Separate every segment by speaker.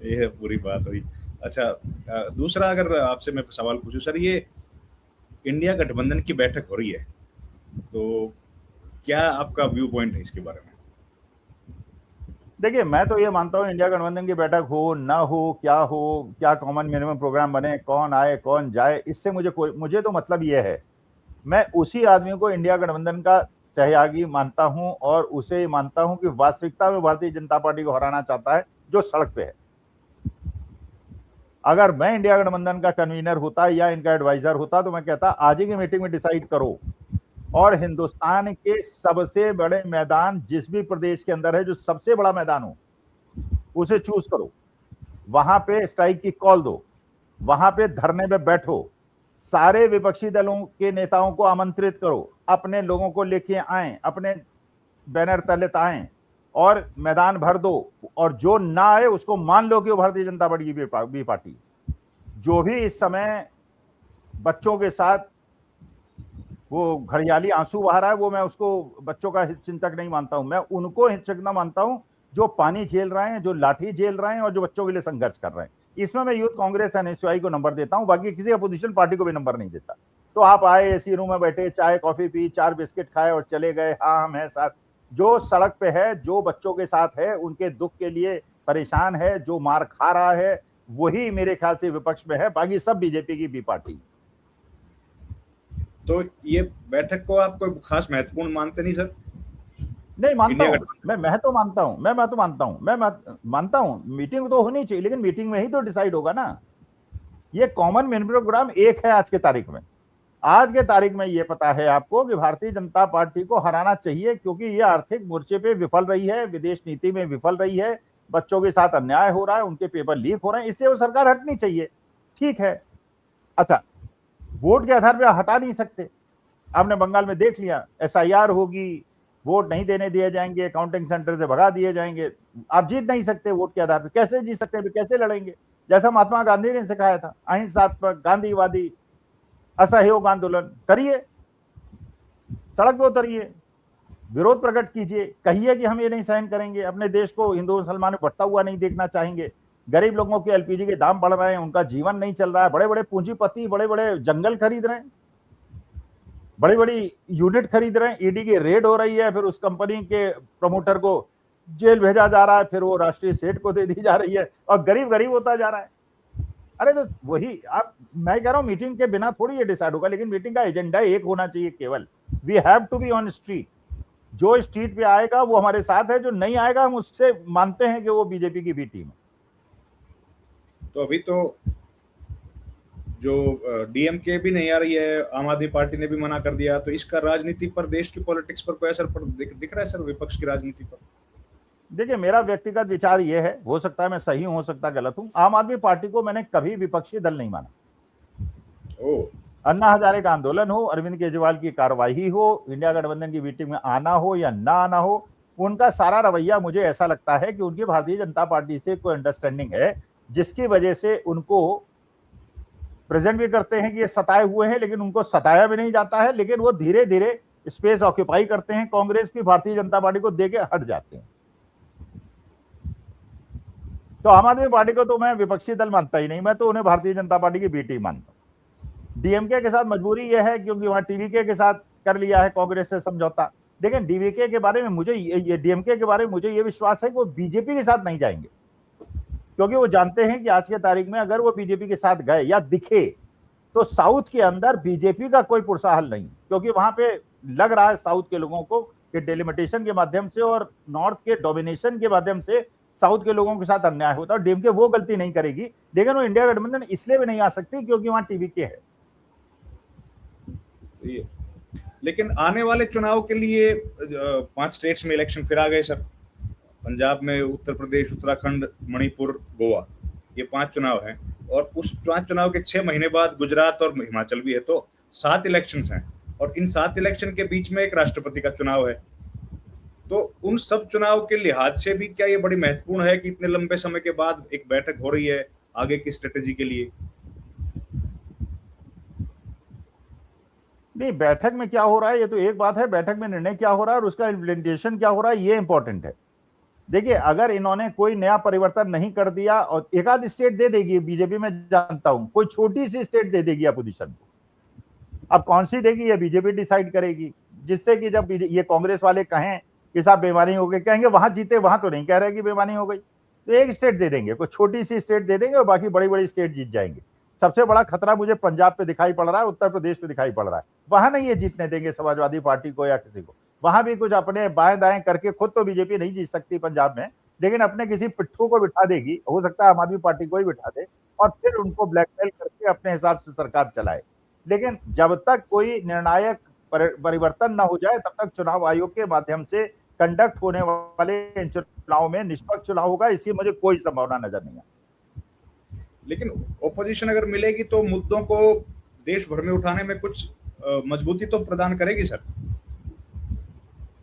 Speaker 1: ये है पूरी बात हुई। अच्छा, दूसरा अगर आपसे मैं सवाल पूछूं सर, ये इंडिया गठबंधन की बैठक हो रही है, तो क्या आपका व्यू पॉइंट है इसके बारे में?
Speaker 2: देखिए, मैं तो ये मानता हूँ इंडिया गठबंधन की बैठक हो ना हो, क्या कॉमन मिनिमम प्रोग्राम बने, कौन आए कौन जाए, इससे मुझे तो मतलब ये है, मैं उसी आदमी को इंडिया गठबंधन का सहयागी मानता हूं और उसे मानता हूं कि वास्तविकता में भारतीय जनता पार्टी को हराना चाहता है, जो सड़क पे है। अगर मैं इंडिया गठबंधन का कन्वीनर होता या इनका एडवाइजर होता तो मैं कहता आज ही की मीटिंग में डिसाइड करो और हिंदुस्तान के सबसे बड़े मैदान जिस भी प्रदेश के अंदर है, जो सबसे बड़ा मैदान हो, उसे चूज करो, वहां पे स्ट्राइक की कॉल दो, वहां पे धरने पे बैठो, सारे विपक्षी दलों के नेताओं को आमंत्रित करो, अपने लोगों को लेके आए, अपने बैनर तले आए और मैदान भर दो, और जो ना आए उसको मान लो कि वो भारतीय जनता पार्टी की पार्टी। जो भी इस समय बच्चों के साथ वो घड़ियाली आंसू बहा रहा है, वो मैं उसको बच्चों का हित चिंतक नहीं मानता हूं, मैं उनको हितचिंतक मानता हूं जो पानी झेल रहे हैं, जो लाठी झेल रहे हैं और जो बच्चों के लिए संघर्ष कर रहे हैं। इसमें मैं यूथ कांग्रेस एनएसयूआई को नंबर देता हूं, बाकी किसी अपोजिशन पार्टी को भी नंबर नहीं देता। तो आप आए एसी रूम में बैठे, चाय कॉफी पी, 4 बिस्किट खाए और चले गए, हाँ हम हैं साथ। जो सड़क पे है, जो बच्चों के साथ है, उनके दुख के लिए परेशान है, जो मार खा रहा है, वही मेरे ख्याल से विपक्ष में है, बाकी सब बीजेपी की बी पार्टी।
Speaker 1: तो ये बैठक को आप कोई खास महत्वपूर्ण मानते नहीं सर?
Speaker 2: नहीं मानता
Speaker 1: इंडिया
Speaker 2: हूं
Speaker 1: गठबंधन।
Speaker 2: मैं तो मानता हूं, मैं तो मानता हूं, मानता हूं मीटिंग तो होनी चाहिए, लेकिन मीटिंग में ही तो डिसाइड होगा ना। ये कॉमन मिनिमम प्रोग्राम एक है आज के तारीख में। आज के तारीख में ये पता है आपको कि भारतीय जनता पार्टी को हराना चाहिए, क्योंकि ये आर्थिक मोर्चे पे विफल रही है, विदेश नीति में विफल रही है, बच्चों के साथ अन्याय हो रहा है, उनके पेपर लीक हो रहे हैं, इसलिए वो सरकार हटनी चाहिए। ठीक है। अच्छा, वोट के आधार पर हटा नहीं सकते। आपने बंगाल में देख लिया, एसआईआर होगी, वोट नहीं देने दिए जाएंगे, अकाउंटिंग सेंटर से भगा दिए जाएंगे। आप जीत नहीं सकते वोट के आधार पर, कैसे जीत सकते हैं, कैसे लड़ेंगे? जैसा महात्मा गांधी ने सिखाया था, अहिंसात्मक गांधीवादी असहयोग आंदोलन करिए, सड़क पर उतरिए, विरोध प्रकट कीजिए, कहिए कि हम ये नहीं सहन करेंगे, अपने देश को हिंदू मुसलमान में बढ़ता हुआ नहीं देखना चाहेंगे, गरीब लोगों के एलपीजी के दाम बढ़ रहे हैं, उनका जीवन नहीं चल रहा है, बड़े बड़े पूंजीपति बड़े बड़े जंगल खरीद रहे हैं, बड़ी बड़ी यूनिट खरीद रहे हैं, ईडी की रेड हो रही है, फिर उस कंपनी के प्रमोटर को जेल भेजा जा रहा है, फिर वो राष्ट्रीय सेठ को दे दी जा रही है और गरीब गरीब होता जा रहा है। अरे तो वही आप, मैं कह रहा हूं मीटिंग के बिना थोड़ी ये डिसाइड होगा, लेकिन मीटिंग का एजेंडा एक होना चाहिए केवल, we have to be on street. जो स्ट्रीट पे आएगा वो हमारे साथ है, जो नहीं आएगा हम उससे मानते हैं कि वो बीजेपी की भी टीम है।
Speaker 1: तो अभी तो जो डीएमके भी नहीं आ रही है, आम आदमी पार्टी ने भी मना कर दिया, तो इसका राजनीति पर, देश की पॉलिटिक्स पर कोई असर दिख रहा है सर, विपक्ष की राजनीति पर?
Speaker 2: देखिए, मेरा व्यक्तिगत विचार ये है, हो सकता है मैं सही हूं, हो सकता है गलत हूं, आम आदमी पार्टी को मैंने कभी विपक्षी दल नहीं माना।
Speaker 1: ओ।
Speaker 2: अन्ना हजारे का आंदोलन हो, अरविंद केजरीवाल की कार्रवाई हो, इंडिया गठबंधन की मीटिंग में आना हो या ना आना हो, उनका सारा रवैया मुझे ऐसा लगता है कि उनकी भारतीय जनता पार्टी से कोई अंडरस्टैंडिंग है, जिसकी वजह से उनको प्रेजेंट भी करते हैं कि ये सताए हुए हैं, लेकिन उनको सताया भी नहीं जाता है, लेकिन वो धीरे धीरे स्पेस ऑक्यूपाई करते हैं, कांग्रेस की भारतीय जनता पार्टी को देके हट जाते हैं। तो आम आदमी पार्टी को तो मैं विपक्षी दल मानता ही नहीं, मैं तो उन्हें भारतीय जनता पार्टी की बी टीम मानता हूं। डीएमके के साथ मजबूरी यह है क्योंकि वहां टीवीके के साथ कर लिया है कांग्रेस से समझौता, लेकिन डीवीके के बारे में मुझे ये डीएमके के बारे में मुझे ये विश्वास है कि वो बीजेपी के साथ नहीं जाएंगे, क्योंकि वो जानते हैं कि आज के तारीख में अगर वो बीजेपी के साथ गए या दिखे तो साउथ के अंदर बीजेपी का कोई पुरसा हल नहीं, क्योंकि वहां पे लग रहा है साउथ के लोगों को कि डेलिमिटेशन के माध्यम से और नॉर्थ के डोमिनेशन के माध्यम से साउथ के लोगों के साथ अन्याय होता है। डीएमके वो गलती नहीं करेगी, लेकिन वो इंडिया गठबंधन इसलिए भी नहीं आ सकती क्योंकि वहां टीवीके है।
Speaker 1: लेकिन आने वाले चुनाव के लिए 5 स्टेट्स में इलेक्शन फिर आ गए सर। पंजाब में, उत्तर प्रदेश, उत्तराखंड, मणिपुर, गोवा, ये 5 चुनाव हैं, और उस 5 चुनाव के 6 महीने बाद गुजरात और हिमाचल भी है, तो 7 इलेक्शंस हैं, और इन 7 इलेक्शन के बीच में एक राष्ट्रपति का चुनाव है। तो उन सब चुनाव के लिहाज से भी क्या ये बड़ी महत्वपूर्ण है कि इतने लंबे समय के बाद एक बैठक हो रही है आगे की स्ट्रेटेजी के लिए?
Speaker 2: नहीं, बैठक में क्या हो रहा है ये तो एक बात है, बैठक में निर्णय क्या हो रहा है और उसका इम्प्लीमेंटेशन क्या हो रहा है ये इंपॉर्टेंट है। देखिए अगर इन्होंने कोई नया परिवर्तन नहीं कर दिया, और एक आध स्टेट दे देगी बीजेपी, में जानता हूं कोई छोटी सी स्टेट दे देगी अपोजिशन को, अब कौन सी देगी ये बीजेपी डिसाइड करेगी, जिससे कि जब ये कांग्रेस वाले कहें कि साहब बेईमानी हो गई, कहेंगे वहां जीते, वहां तो नहीं कह रहे कि बेईमानी हो गई, तो एक स्टेट दे देंगे, कोई छोटी सी स्टेट दे देंगे और बाकी बड़ी बड़ी स्टेट जीत जाएंगे। सबसे बड़ा खतरा मुझे पंजाब पे दिखाई पड़ रहा है, उत्तर प्रदेश पे दिखाई पड़ रहा है, वहां नहीं ये जीतने देंगे समाजवादी पार्टी को या किसी को। वहां भी कुछ अपने बाएं दाएं करके, खुद तो बीजेपी नहीं जीत सकती पंजाब में, लेकिन अपने किसी पिट्ठू को बिठा देगी, हो सकता है आम आदमी पार्टी को ही बिठा दे, और फिर उनको ब्लैकमेल करके अपने हिसाब से सरकार चलाए। लेकिन जब तक कोई निर्णायक परिवर्तन न हो जाए, तब तक चुनाव आयोग के माध्यम से कंडक्ट होने वाले इन चुनाव में निष्पक्ष चुनाव होगा, इसकी मुझे कोई संभावना नजर नहीं है।
Speaker 1: लेकिन ओपोजिशन अगर मिलेगी तो मुद्दों को देश भर में उठाने में कुछ मजबूती तो प्रदान करेगी सर।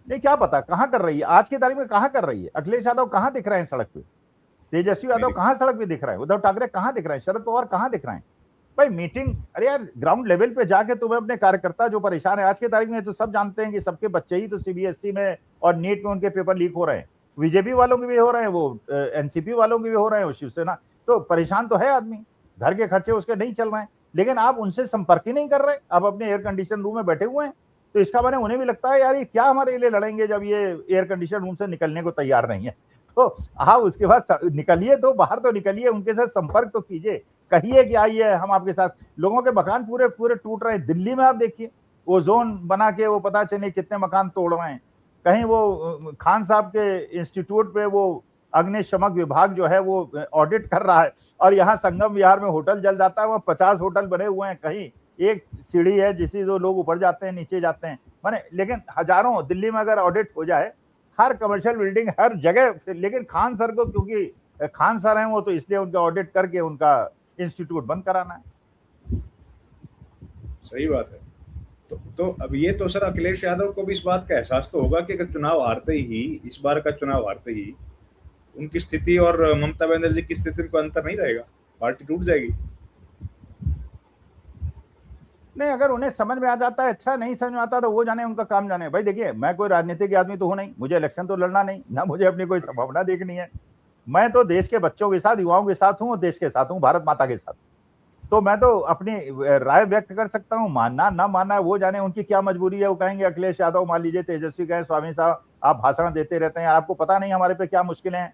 Speaker 2: ये क्या पता कहां कर रही है, आज की तारीख में कहां कर रही है। अखिलेश यादव कहां दिख रहे हैं सड़क पे, तेजस्वी यादव कहां सड़क पे दिख रहे हैं, उद्धव ठाकरे कहां दिख रहे हैं, शरद पवार कहां दिख रहे हैं। भाई मीटिंग, अरे यार ग्राउंड लेवल पे जाके तुम्हें अपने कार्यकर्ता जो परेशान है आज की तारीख में, तो सब जानते हैं कि सबके बच्चे ही तो सीबीएसई में और नीट में उनके पेपर लीक हो रहे हैं, बीजेपी वालों के भी हो रहे हैं, वो एनसीपी वालों के भी हो रहे हैं, वो शिवसेना, तो परेशान तो है आदमी, घर के खर्चे उसके नहीं चल रहे हैं, लेकिन आप उनसे संपर्क ही नहीं कर रहे, आप अपने एयर कंडीशन रूम में बैठे हुए हैं। तो इसका मैंने उन्हें भी लगता है यार ये क्या हमारे लिए लड़ेंगे जब ये एयर कंडीशन रूम से निकलने को तैयार नहीं है। तो आप उसके बाद निकलिए, तो बाहर तो निकलिए, उनके साथ संपर्क तो कीजिए, कहिए कि आइए हम आपके साथ। लोगों के मकान पूरे पूरे टूट रहे हैं, दिल्ली में आप देखिए वो जोन बना के वो पता चले कितने मकान तोड़ रहे हैं। कहीं वो खान साहब के इंस्टीट्यूट पे वो अग्निशमक विभाग जो है वो ऑडिट कर रहा है, और यहाँ संगम विहार में होटल जल जाता है, वहाँ 50 होटल बने हुए हैं, कहीं एक सीढ़ी है जिससे जो लोग ऊपर जाते हैं नीचे जाते हैं, माने लेकिन हजारों, दिल्ली में अगर ऑडिट हो जाए हर कमर्शियल बिल्डिंग हर जगह, लेकिन खान सर को क्योंकि खान सर हैं वो, तो इसलिए उनका ऑडिट करके उनका इंस्टीट्यूट बंद कराना है।
Speaker 1: सही बात है। तो अब ये तो सर अखिलेश यादव को भी इस बात का एहसास तो होगा कि अगर चुनाव हारते ही, इस बार का चुनाव हारते ही उनकी स्थिति और ममता बनर्जी की स्थिति में कोई अंतर नहीं रहेगा, पार्टी टूट जाएगी।
Speaker 2: नहीं, अगर उन्हें समझ में आ जाता है अच्छा, नहीं समझ में आता तो वो जाने, उनका काम जाने। भाई देखिए मैं कोई राजनीतिक आदमी तो हूं नहीं, मुझे इलेक्शन तो लड़ना नहीं, ना मुझे अपनी कोई संभावना देखनी है। मैं तो देश के बच्चों के साथ, युवाओं के साथ हूँ, देश के साथ हूँ, भारत माता के साथ। तो मैं तो अपनी राय व्यक्त कर सकता हूँ, मानना ना मानना वो जाने, उनकी क्या मजबूरी है। वो कहेंगे अखिलेश यादव, मान लीजिए तेजस्वी कहें स्वामी साहब आप भाषण देते रहते हैं, आपको पता नहीं हमारे पे क्या मुश्किलें हैं,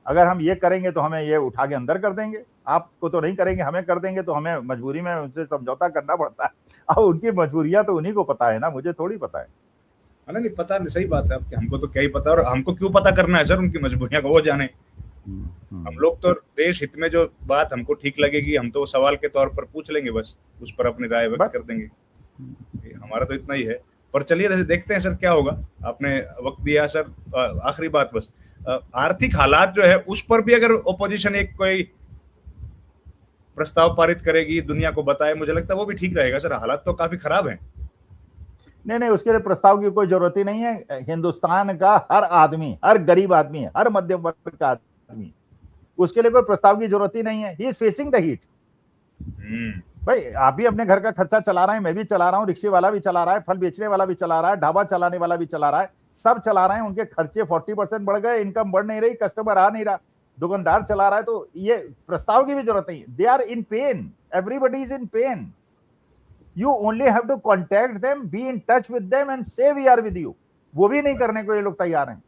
Speaker 2: अगर हम ये करेंगे तो हमें ये उठा के अंदर कर देंगे, आपको तो नहीं करेंगे हमें कर देंगे, तो हमें मजबूरी में उनसे समझौता करना पड़ता है। अब उनकी मजबूरियां तो उन्हीं को पता है ना, मुझे थोड़ी पता है।
Speaker 1: नहीं पता नहीं, सही बात है आपकी, हमको तो क्या ही पता, और हमको क्यों पता करना है सर उनकी मजबूरियां को, वो जाने। हम लोग तो देश हित में जो बात हमको ठीक लगेगी हम तो सवाल के तौर पर पूछ लेंगे, बस उस पर अपनी राय व्यक्त कर देंगे, हमारा तो इतना ही है। पर चलिए देखते हैं सर क्या होगा, आपने वक्त दिया सर। आखिरी बात बस, आर्थिक हालात जो है उस पर भी अगर ओपोजिशन एक कोई प्रस्ताव पारित करेगी, दुनिया को बताए, मुझे लगता है वो भी ठीक रहेगा सर, हालात तो काफी खराब हैं।
Speaker 2: नहीं, उसके लिए प्रस्ताव की कोई जरूरत ही नहीं है। हिंदुस्तान का हर आदमी, हर गरीब आदमी, हर मध्यम वर्ग का आदमी, उसके लिए कोई प्रस्ताव की जरूरत ही नहीं है। He is facing the heat. भाई आप भी अपने घर का खर्चा चला रहे हैं, मैं भी चला रहा हूँ, रिक्शे वाला भी चला रहा है, फल बेचने वाला भी चला रहा है, ढाबा चलाने वाला भी चला रहा है, सब चला रहे हैं। उनके खर्चे 40% बढ़ गए, इनकम बढ़ नहीं रही, कस्टमर आ नहीं रहा, दुकानदार चला रहा है। तो ये प्रस्ताव की भी जरूरत नहीं। They are in pain, everybody is in pain. You only have to contact them, be in touch with them and say we are with you. वो भी नहीं करने को ये लोग तैयार हैं।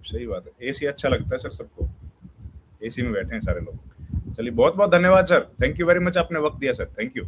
Speaker 1: सही बात है। एसी अच्छा लगता है सर सबको, एसी में बैठे हैं सारे लोग। चलिए बहुत बहुत धन्यवाद sir, thank you very much, आपने वक्त दिया सर, थैंक यू।